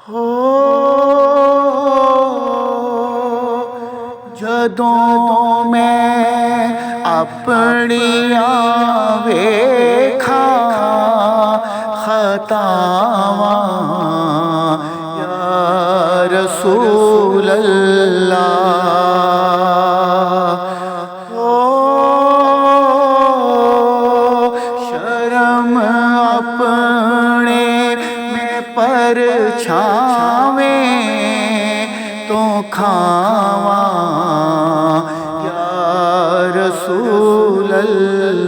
ہو جدوں میں اپنیاں ویکھاں خطاواں یا رسول اللہ، شرم اپنے میں پرچھاویں تو کھاواں یا رسول اللہ،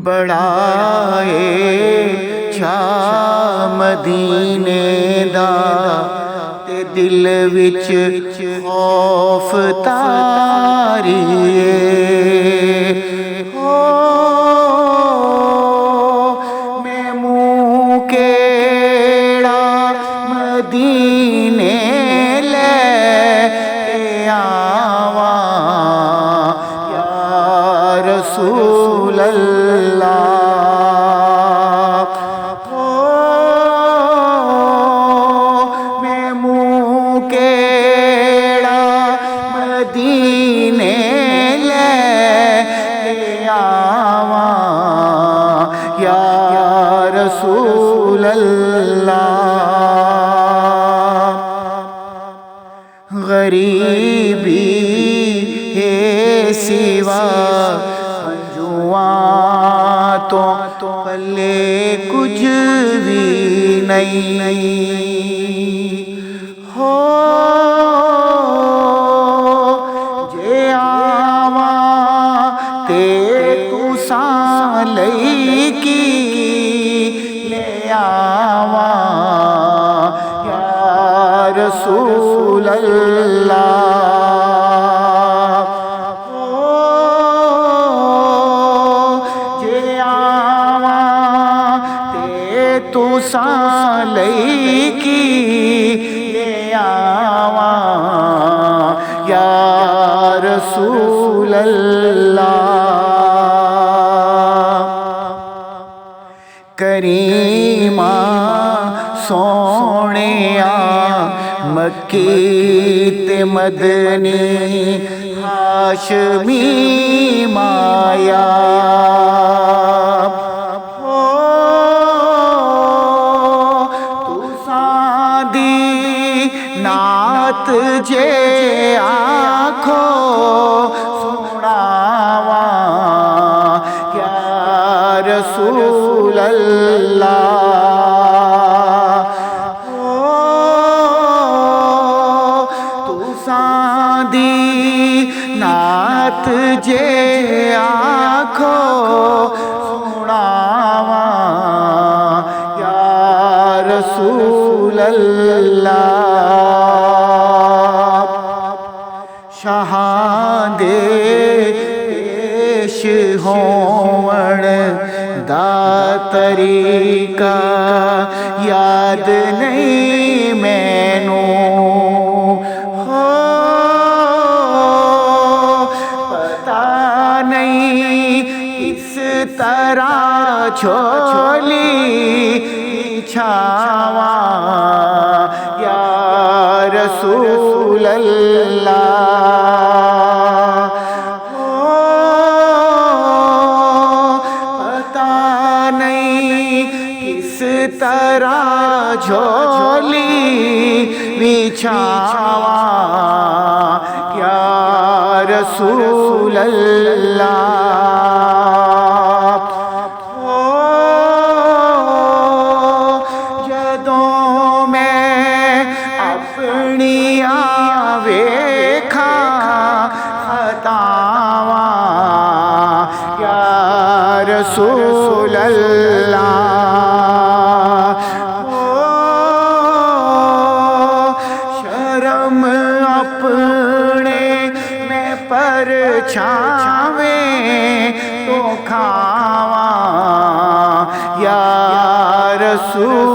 بڑا چا مدینے دا تے دل وچ خوف تاری میں منہ کیڑا مدینے لے آواں یا رسول اللہ، میں منہ کیڑا مدینے لے آواں یا رسول اللہ، غریبی ہے سوا ہنجواں تو پلے کچھ بھی نہیں ہو، جے آواں تے تساں لئی لے آواں یا رسول اللہ، جے آواں تے تساں لئی لے آواں یا رسول اللہ، کریماں سونیاں مکی تے مدنی ہاشمی مایا، تساں دی نعت جے آکھو سناواں یا رسول اللہ، تساں دی نعت جے آکھو سناواں یا رسول اللہ، شاہاں دے پیش ہون دا طریقہ یاد نہیں مینوں ہو، پتہ نہیں کس طرح جھولی بچھاواں یا رسول اللہ، پتہ نہیں کس طرح جھولی بچھاواں یا رسول اللہ، جدوں میں اپنیاں ویکھاں خطاواں یا رسول اللہ، شرم اپنے میں پرچھاویں تو کھاواں یا رسول